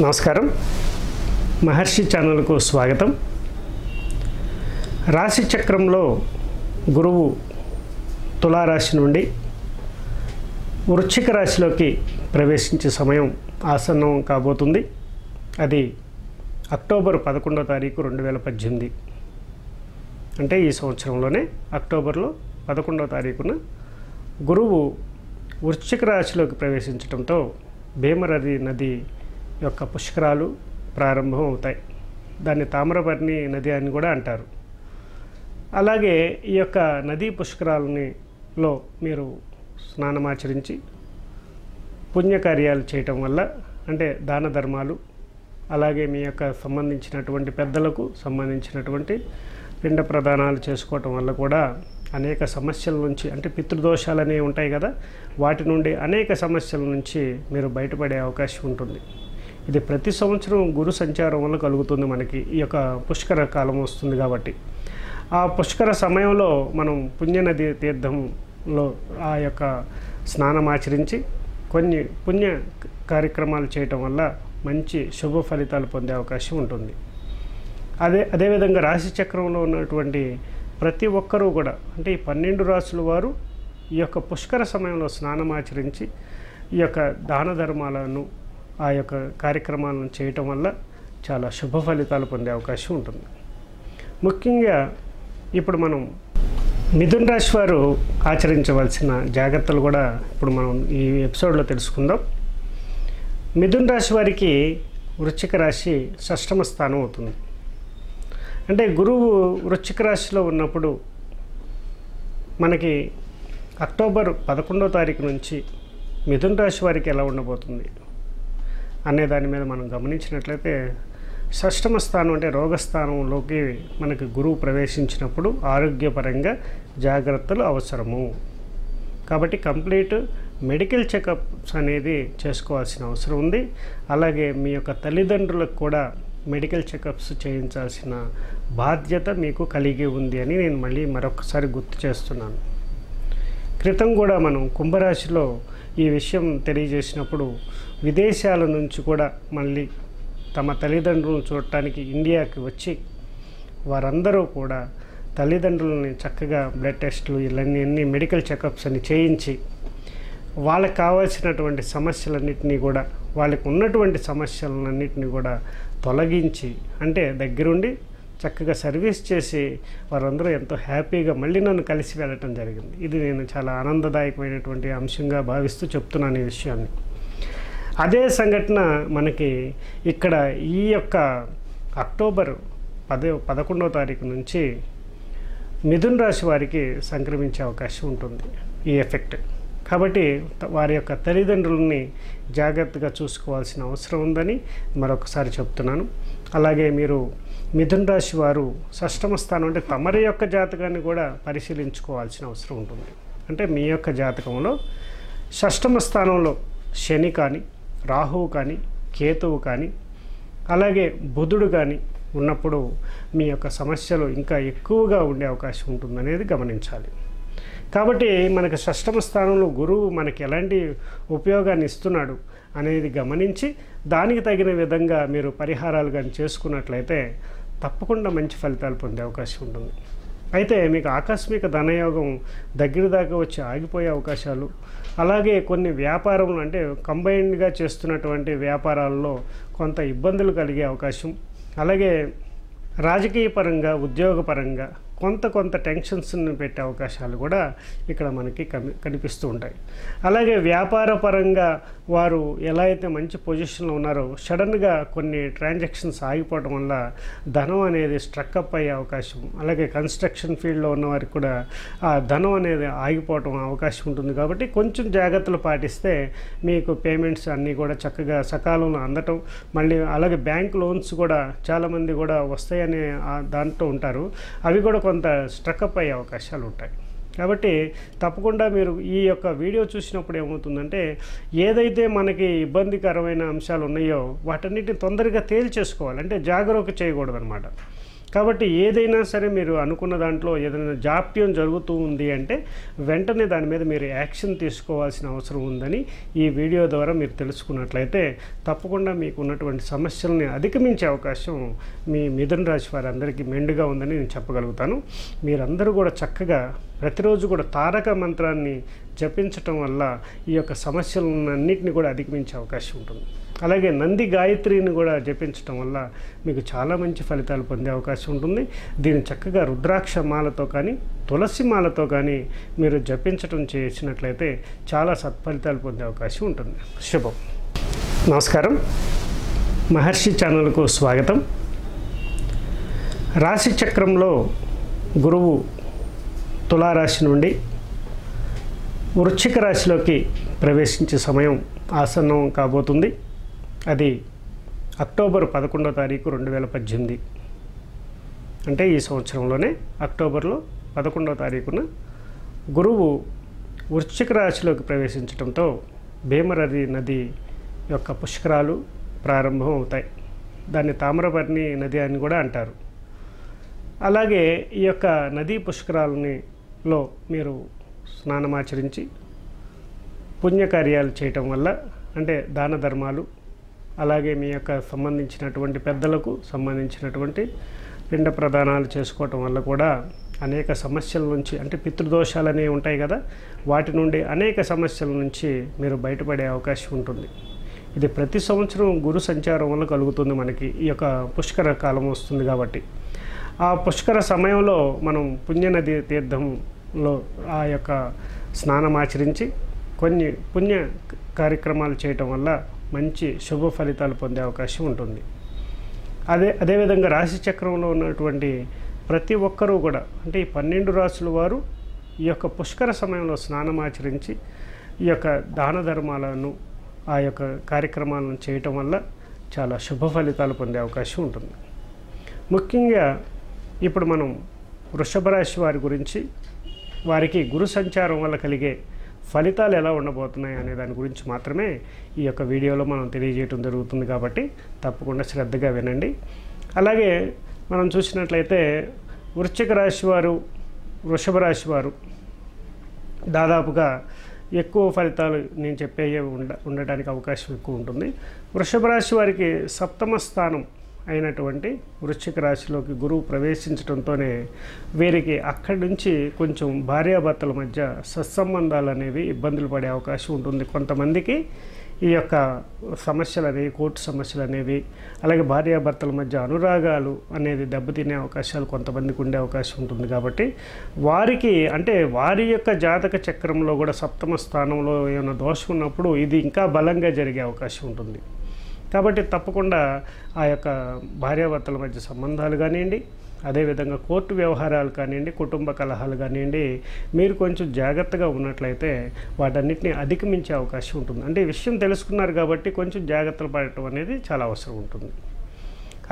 నమస్కారం మహర్షి ఛానల్కు స్వాగతం. రాశి చక్రంలో గురువు తులారాశి నుండి వృశ్చిక రాశిలోకి ప్రవేశించే సమయం ఆసన్నం కాబోతుంది. అది అక్టోబర్ 11వ తారీఖు 2018. అంటే ఈ సంవత్సరంలోనే అక్టోబర్లో 11వ తారీఖున గురువు వృశ్చిక రాశిలోకి ప్రవేశించడంతో భీమరథి నది యొక్క పుష్కరాలు ప్రారంభం అవుతాయి. దాన్ని తామ్రపర్ణి నది అని కూడా అంటారు. అలాగే ఈ యొక్క నదీ పుష్కరాలలో మీరు స్నానమాచరించి పుణ్యకార్యాలు చేయటం వల్ల, అంటే దాన ధర్మాలు, అలాగే మీ యొక్క సంబంధించినటువంటి పెద్దలకు సంబంధించినటువంటి పిండ ప్రదానాలు చేసుకోవటం వల్ల కూడా అనేక సమస్యల నుంచి, అంటే పితృదోషాలు అనేవి ఉంటాయి కదా, వాటి నుండి అనేక సమస్యల నుంచి మీరు బయటపడే అవకాశం ఉంటుంది. ఇది ప్రతి సంవత్సరం గురు సంచారం వల్ల కలుగుతుంది. మనకి ఈ యొక్క పుష్కర కాలం వస్తుంది కాబట్టి ఆ పుష్కర సమయంలో మనం పుణ్యనది తీర్థంలో ఆ యొక్క స్నానం ఆచరించి కొన్ని పుణ్య కార్యక్రమాలు చేయటం వల్ల మంచి శుభ ఫలితాలు పొందే అవకాశం ఉంటుంది. అదేవిధంగా రాశి చక్రంలో ఉన్నటువంటి ప్రతి ఒక్కరూ కూడా, అంటే ఈ 12 రాశుల వారు ఈ యొక్క పుష్కర సమయంలో స్నానం ఆచరించి ఈ యొక్క దాన ధర్మాలను, ఆ యొక్క కార్యక్రమాలను చేయటం వల్ల చాలా శుభ ఫలితాలు పొందే అవకాశం ఉంటుంది. ముఖ్యంగా ఇప్పుడు మనం మిథున రాశి వారు ఆచరించవలసిన జాగ్రత్తలు కూడా ఇప్పుడు మనం ఈ ఎపిసోడ్లో తెలుసుకుందాం. మిథున రాశి వారికి వృశ్చిక రాశి షష్టమ స్థానం అవుతుంది. అంటే గురువు వృశ్చిక రాశిలో ఉన్నప్పుడు మనకి అక్టోబర్ 11వ తారీఖు నుంచి మిథున రాశి వారికి ఎలా ఉండబోతుంది అనే దాని మీద మనం గమనించినట్లయితే, షష్టమ స్థానం అంటే రోగస్థానంలోకి మనకి గురువు ప్రవేశించినప్పుడు ఆరోగ్యపరంగా జాగ్రత్తలు అవసరము. కాబట్టి కంప్లీట్ మెడికల్ చెకప్స్ అనేది చేసుకోవాల్సిన అవసరం ఉంది. అలాగే మీ యొక్క తల్లిదండ్రులకు కూడా మెడికల్ చెకప్స్ చేయించాల్సిన బాధ్యత మీకు కలిగి ఉంది అని నేను మరొకసారి గుర్తు చేస్తున్నాను. క్రితం కూడా మనం కుంభరాశిలో ఈ విషయం తెలియజేసినప్పుడు విదేశాల నుంచి కూడా మళ్ళీ తమ తల్లిదండ్రులను చూడటానికి ఇండియాకి వచ్చి వారందరూ కూడా తల్లిదండ్రులని చక్కగా బ్లడ్ టెస్టులు ఇవన్నీ మెడికల్ చెకప్స్ అని చేయించి వాళ్ళకి కావాల్సినటువంటి సమస్యలన్నింటినీ కూడా, వాళ్ళకు ఉన్నటువంటి సమస్యలన్నింటినీ కూడా తొలగించి, అంటే దగ్గరుండి చక్కగా సర్వీస్ చేసి వారందరూ ఎంతో హ్యాపీగా మళ్ళీ నన్ను కలిసి వెళ్ళటం జరిగింది. ఇది నేను చాలా ఆనందదాయకమైనటువంటి అంశంగా భావిస్తూ చెప్తున్నాను ఈ విషయాన్ని. అదే సంఘటన మనకి ఇక్కడ ఈ యొక్క అక్టోబర్ 11వ తారీఖు నుంచి మిథున రాశి వారికి సంక్రమించే అవకాశం ఉంటుంది ఈ ఎఫెక్ట్. కాబట్టి వారి యొక్క తల్లిదండ్రులని జాగ్రత్తగా చూసుకోవాల్సిన అవసరం ఉందని మరొకసారి చెప్తున్నాను. అలాగే మీరు మిథున రాశి వారు షష్టమ స్థానం అంటే తమరి యొక్క జాతకాన్ని కూడా పరిశీలించుకోవాల్సిన అవసరం ఉంటుంది. అంటే మీ యొక్క జాతకంలో షష్టమ స్థానంలో శని కానీ, రాహువు కానీ, కేతువు కానీ, అలాగే బుధుడు కానీ ఉన్నప్పుడు మీ యొక్క సమస్యలు ఇంకా ఎక్కువగా ఉండే అవకాశం ఉంటుందనేది గమనించాలి. కాబట్టి మనకి షష్టమ స్థానంలో గురువు మనకి ఎలాంటి ఉపయోగాన్ని ఇస్తున్నాడు అనేది గమనించి దానికి తగిన విధంగా మీరు పరిహారాలు కానీ చేసుకున్నట్లయితే తప్పకుండా మంచి ఫలితాలు పొందే అవకాశం ఉంటుంది. అయితే మీకు ఆకస్మిక ధనయోగం దగ్గర దాకా వచ్చి ఆగిపోయే అవకాశాలు, అలాగే కొన్ని వ్యాపారములు అంటే కంబైన్డ్గా చేస్తున్నటువంటి వ్యాపారాల్లో కొంత ఇబ్బందులు కలిగే అవకాశం, అలాగే రాజకీయ పరంగా, ఉద్యోగపరంగా కొంత టెన్షన్స్ని పెట్టే అవకాశాలు కూడా ఇక్కడ మనకి కనిపిస్తూ ఉంటాయి. అలాగే వ్యాపార పరంగా వారు ఎలా అయితే మంచి పొజిషన్లో ఉన్నారో సడన్గా కొన్ని ట్రాన్సాక్షన్స్ ఆగిపోవడం వల్ల ధనం అనేది స్ట్రక్అప్ అయ్యే అవకాశం, అలాగే కన్స్ట్రక్షన్ ఫీల్డ్లో ఉన్న వారికి కూడా ఆ ధనం అనేది ఆగిపోవడం అవకాశం ఉంటుంది. కాబట్టి కొంచెం జాగ్రత్తలు పాటిస్తే మీకు పేమెంట్స్ అన్నీ కూడా చక్కగా సకాలంలో అందటం, మళ్ళీ అలాగే బ్యాంక్ లోన్స్ కూడా చాలామంది కూడా వస్తాయని దాంట్లో ఉంటారు, అవి కూడా కొంత స్ట్రక్అప్ అయ్యే అవకాశాలు ఉంటాయి. కాబట్టి తప్పకుండా మీరు ఈ యొక్క వీడియో చూసినప్పుడు ఏమవుతుందంటే, ఏదైతే మనకి ఇబ్బందికరమైన అంశాలు ఉన్నాయో వాటన్నిటిని తొందరగా తేల్చేసుకోవాలి. అంటే జాగరూక చేయకూడదు అనమాట. కాబట్టి ఏదైనా సరే మీరు అనుకున్న దాంట్లో ఏదైనా జాప్యం జరుగుతూ ఉంది అంటే వెంటనే దాని మీద మీరు యాక్షన్ తీసుకోవాల్సిన అవసరం ఉందని ఈ వీడియో ద్వారా మీరు తెలుసుకున్నట్లయితే తప్పకుండా మీకు ఉన్నటువంటి సమస్యల్ని అధిగమించే అవకాశం మీ మిథున రాశి వారందరికీ మెండుగా ఉందని నేను చెప్పగలుగుతాను. మీరందరూ కూడా చక్కగా ప్రతిరోజు కూడా తారక మంత్రాన్ని జపించటం వల్ల ఈ యొక్క సమస్యలన్నింటినీ కూడా అధిగమించే అవకాశం ఉంటుంది. అలాగే నంది గాయత్రిని కూడా జపించటం వల్ల మీకు చాలా మంచి ఫలితాలు పొందే అవకాశం ఉంటుంది. దీన్ని చక్కగా రుద్రాక్ష మాలతో కానీ తులసి మాలతో కానీ మీరు జపించటం చేసినట్లయితే చాలా సత్ఫలితాలు పొందే అవకాశం ఉంటుంది. శుభం. నమస్కారం. మహర్షి ఛానల్కు స్వాగతం. రాశి చక్రంలో గురువు తులారాశి నుండి వృశ్చిక రాశిలోకి ప్రవేశించే సమయం ఆసన్నం కాబోతుంది. అది అక్టోబర్ 11వ తారీఖు 2018, అంటే ఈ సంవత్సరంలోనే అక్టోబర్లో 11వ తారీఖున గురువు వృశ్చిక రాశిలోకి ప్రవేశించడంతో భీమరథి నది యొక్క పుష్కరాలు ప్రారంభం అవుతాయి. దాన్ని తామ్రపర్ణి నది అని కూడా అంటారు. అలాగే ఈ యొక్క నదీ పుష్కరాలలో మీరు స్నానమాచరించి పుణ్యకార్యాలు చేయటం వల్ల, అంటే దాన ధర్మాలు, అలాగే మీ యొక్క సంబంధించినటువంటి పెద్దలకు సంబంధించినటువంటి పిండ ప్రదానాలు చేసుకోవటం వల్ల కూడా అనేక సమస్యల నుంచి, అంటే పితృదోషాలు అనేవి ఉంటాయి కదా, వాటి నుండి అనేక సమస్యల నుంచి మీరు బయటపడే అవకాశం ఉంటుంది. ఇది ప్రతి సంవత్సరం గురు సంచారం వల్ల కలుగుతుంది. మనకి ఈ యొక్క పుష్కర కాలం వస్తుంది కాబట్టి ఆ పుష్కర సమయంలో మనం పుణ్యనది తీర్థంలో ఆ యొక్క స్నానం ఆచరించి కొన్ని పుణ్య కార్యక్రమాలు చేయటం వల్ల మంచి శుభ ఫలితాలు పొందే అవకాశం ఉంటుంది. అదేవిధంగా రాశి చక్రంలో ఉన్నటువంటి ప్రతి ఒక్కరూ కూడా, అంటే ఈ 12 రాశుల వారు ఈ యొక్క పుష్కర సమయంలో స్నానం ఆచరించి ఈ యొక్క దాన ధర్మాలను, ఆ యొక్క కార్యక్రమాలను చేయటం వల్ల చాలా శుభ ఫలితాలు పొందే అవకాశం ఉంటుంది. ముఖ్యంగా ఇప్పుడు మనం వృషభ రాశి వారి గురించి, వారికి గురు సంచారం వల్ల కలిగే ఫలితాలు ఎలా ఉండబోతున్నాయి అనే దాని గురించి మాత్రమే ఈ యొక్క వీడియోలో మనం తెలియజేయడం జరుగుతుంది. కాబట్టి తప్పకుండా శ్రద్ధగా వినండి. అలాగే మనం చూసినట్లయితే వృశ్చిక రాశి వారు, వృషభ రాశి వారు దాదాపుగా ఎక్కువ ఫలితాలు నేను చెప్పే ఉండటానికి అవకాశం ఎక్కువ ఉంటుంది. వృషభ రాశి వారికి 7వ స్థానం అయినటువంటి వృశ్చిక రాశిలోకి గురువు ప్రవేశించడంతోనే వీరికి అక్కడి నుంచి కొంచెం భార్యాభర్తల మధ్య సత్సంబంధాలు అనేవి ఇబ్బందులు పడే అవకాశం ఉంటుంది. కొంతమందికి ఈ యొక్క సమస్యలు అనేవి, కోర్టు సమస్యలు అనేవి, అలాగే భార్యాభర్తల మధ్య అనురాగాలు అనేది దెబ్బతినే అవకాశాలు కొంతమందికి ఉండే అవకాశం ఉంటుంది. కాబట్టి వారికి, అంటే వారి యొక్క జాతక చక్రంలో కూడా 7వ స్థానంలో ఏమైనా దోషం ఉన్నప్పుడు ఇది ఇంకా బలంగా జరిగే అవకాశం ఉంటుంది. కాబట్టి తప్పకుండా ఆ యొక్క భార్యాభర్తల మధ్య సంబంధాలు కానివ్వండి, అదేవిధంగా కోర్టు వ్యవహారాలు కానివ్వండి, కుటుంబ కలహాలు కానివ్వండి, మీరు కొంచెం జాగ్రత్తగా ఉన్నట్లయితే వాటన్నిటిని అధిగమించే అవకాశం ఉంటుంది. అంటే ఈ విషయం తెలుసుకున్నారు కాబట్టి కొంచెం జాగ్రత్తలు పడటం అనేది చాలా అవసరం ఉంటుంది.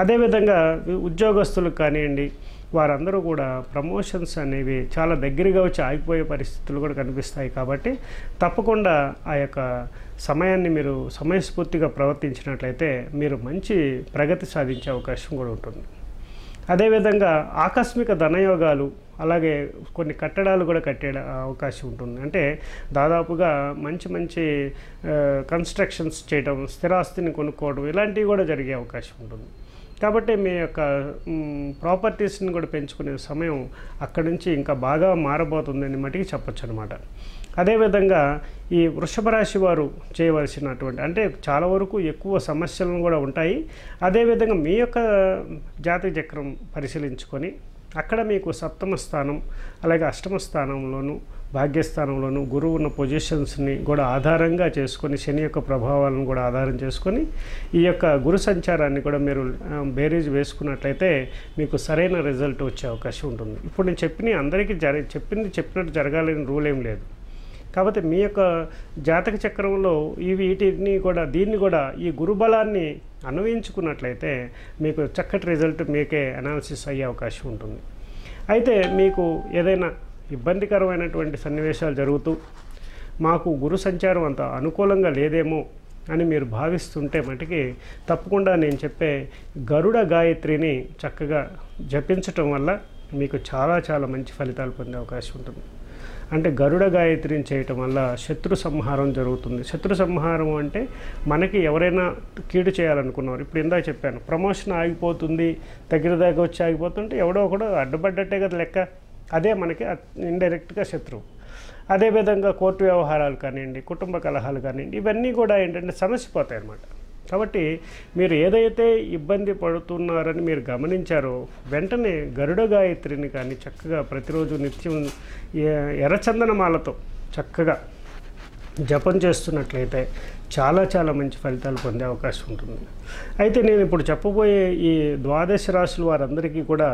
అదేవిధంగా ఉద్యోగస్తులకు కానివ్వండి, వారందరూ కూడా ప్రమోషన్స్ అనేవి చాలా దగ్గరగా వచ్చి ఆగిపోయే పరిస్థితులు కూడా కనిపిస్తాయి. కాబట్టి తప్పకుండా ఆ యొక్క సమయాన్ని మీరు సమయస్ఫూర్తిగా ప్రవర్తించినట్లయితే మీరు మంచి ప్రగతి సాధించే అవకాశం కూడా ఉంటుంది. అదేవిధంగా ఆకస్మిక ధనయోగాలు, అలాగే కొన్ని కట్టడాలు కూడా కట్టే అవకాశం ఉంటుంది. అంటే దాదాపుగా మంచి మంచి కన్స్ట్రక్షన్స్ చేయడం, స్థిరాస్తిని కొనుక్కోవడం, ఇలాంటివి కూడా జరిగే అవకాశం ఉంటుంది. కాబట్టి మీ యొక్క ప్రాపర్టీస్ని కూడా పెంచుకునే సమయం అక్కడి నుంచి ఇంకా బాగా మారబోతుందని మటుకు చెప్పచ్చు అనమాట. అదేవిధంగా ఈ వృషభ రాశి వారు చేయవలసినటువంటి, అంటే చాలా వరకు ఎక్కువ సమస్యలను కూడా ఉంటాయి. అదేవిధంగా మీ యొక్క జాతక చక్రం పరిశీలించుకొని అక్కడ మీకు 7వ స్థానం, అలాగే 8వ స్థానంలోను, భాగ్యస్థానంలోను గురువు ఉన్న పొజిషన్స్ని కూడా ఆధారంగా చేసుకొని, శని యొక్క ప్రభావాలను కూడా ఆధారం చేసుకొని ఈ యొక్క గురు సంచారాన్ని కూడా మీరు బేరీజ్ వేసుకున్నట్లయితే మీకు సరైన రిజల్ట్ వచ్చే అవకాశం ఉంటుంది. ఇప్పుడు నేను అందరికీ చెప్పినట్టు జరగాలని రూల్ ఏం లేదు. కాబట్టి మీ యొక్క జాతక చక్రంలో దీన్ని కూడా ఈ గురుబలాన్ని అన్వయించుకున్నట్లయితే మీకు చక్కటి రిజల్ట్ మీకే అనాలిసిస్ అయ్యే అవకాశం ఉంటుంది. అయితే మీకు ఏదైనా ఇబ్బందికరమైనటువంటి సన్నివేశాలు జరుగుతూ మాకు గురు సంచారం అంత అనుకూలంగా లేదేమో అని మీరు భావిస్తుంటే మటుకి తప్పకుండా నేను చెప్పే గరుడ గాయత్రిని చక్కగా జపించటం వల్ల మీకు చాలా చాలా మంచి ఫలితాలు పొందే అవకాశం ఉంటుంది. అంటే గరుడ గాయత్రిని చేయటం వల్ల శత్రు సంహారం జరుగుతుంది. శత్రు సంహారం అంటే మనకి ఎవరైనా కీడు చేయాలనుకున్నారు, ఇప్పుడు ఇందాక చెప్పాను, ప్రమోషన్ ఆగిపోతుంది, దగ్గర దగ్గర వచ్చి ఆగిపోతుంటే ఎవడో ఒకడో అడ్డుపడ్డట్టే కదా లెక్క, అదే మనకి ఇండైరెక్ట్గా శత్రువు. అదేవిధంగా కోర్టు వ్యవహారాలు కానివ్వండి, కుటుంబ కలహాలు కానివ్వండి, ఇవన్నీ కూడా ఏంటంటే సమసిపోతాయి అన్నమాట. కాబట్టి మీరు ఏదైతే ఇబ్బంది పడుతున్నారని మీరు గమనించారో వెంటనే గరుడ గాయత్రిని కానీ చక్కగా ప్రతిరోజు నిత్యం ఎర్రచందనమాలతో చక్కగా జపం చేస్తున్నట్లయితే చాలా చాలా మంచి ఫలితాలు పొందే అవకాశం ఉంటుంది. అయితే నేను ఇప్పుడు చెప్పబోయే ఈ 12 రాశుల వారందరికీ కూడా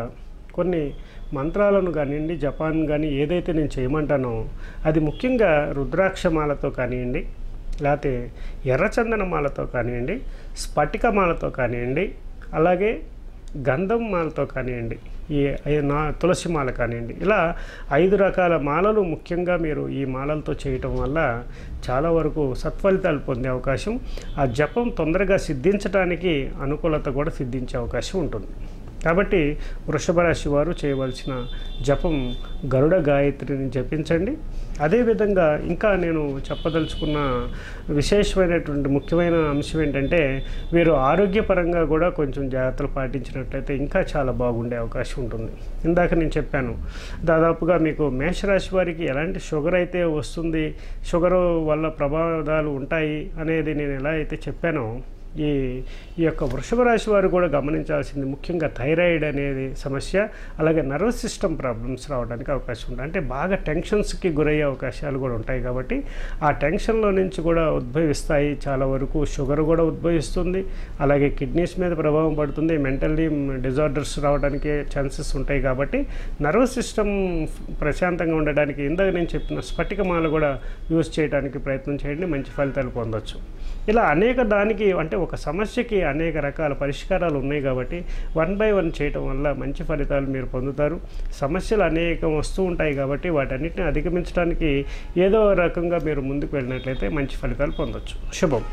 కొన్ని మంత్రాలను కానివ్వండి, జపాన్ కానీ ఏదైతే నేను చేయమంటానో అది ముఖ్యంగా రుద్రాక్షమాలతో కానివ్వండి, లేకపోతే ఎర్రచందనమాలతో కానివ్వండి, స్ఫటికమాలతో కానివ్వండి, అలాగే గంధం మాలతో కానివ్వండి, ఈ తులసి మాల కానివ్వండి, ఇలా 5 రకాల మాలలు ముఖ్యంగా మీరు ఈ మాలలతో చేయటం వల్ల చాలా వరకు సత్ఫలితాలు పొందే అవకాశం, ఆ జపం తొందరగా సిద్ధించడానికి అనుకూలత కూడా సిద్ధించే అవకాశం ఉంటుంది. కాబట్టి వృషభ రాశి వారు చేయవలసిన జపం గరుడ గాయత్రిని జపించండి. అదేవిధంగా ఇంకా నేను చెప్పదలుచుకున్న విశేషమైనటువంటి ముఖ్యమైన అంశం ఏంటంటే వీరు ఆరోగ్యపరంగా కూడా కొంచెం జాగ్రత్తలు పాటించినట్లయితే ఇంకా చాలా బాగుండే అవకాశం ఉంటుంది. ఇందాక నేను చెప్పాను దాదాపుగా మీకు మేషరాశి వారికి ఎలాంటి షుగర్ అయితే వస్తుంది, షుగరు వల్ల ప్రమాదాలు ఉంటాయి అనేది నేను ఎలా అయితే చెప్పానో ఈ యొక్క వృషభ రాశి వారు కూడా గమనించాల్సింది ముఖ్యంగా థైరాయిడ్ అనేది సమస్య, అలాగే నర్వస్ సిస్టమ్ ప్రాబ్లమ్స్ రావడానికి అవకాశం ఉంటుంది. అంటే బాగా టెన్షన్స్కి గురయ్యే అవకాశాలు కూడా ఉంటాయి. కాబట్టి ఆ టెన్షన్లో నుంచి కూడా ఉద్భవిస్తాయి, చాలా వరకు షుగర్ కూడా ఉద్భవిస్తుంది, అలాగే కిడ్నీస్ మీద ప్రభావం పడుతుంది, మెంటల్లీ డిజార్డర్స్ రావడానికి ఛాన్సెస్ ఉంటాయి. కాబట్టి నర్వస్ సిస్టమ్ ప్రశాంతంగా ఉండడానికి ఇందాక నేను చెప్పిన స్ఫటికమాల కూడా యూజ్ చేయడానికి ప్రయత్నం చేయండి, మంచి ఫలితాలు పొందొచ్చు. ఇలా అనేక దానికి అంటే ఒక సమస్యకి అనేక రకాల పరిష్కారాలు ఉన్నాయి. కాబట్టి 1 by 1 చేయటం వల్ల మంచి ఫలితాలు మీరు పొందుతారు. సమస్యలు అనేకం వస్తూ ఉంటాయి కాబట్టి వాటన్నిటిని అధిగమించడానికి ఏదో రకంగా మీరు ముందుకు వెళ్ళినట్లయితే మంచి ఫలితాలు పొందొచ్చు. శుభం.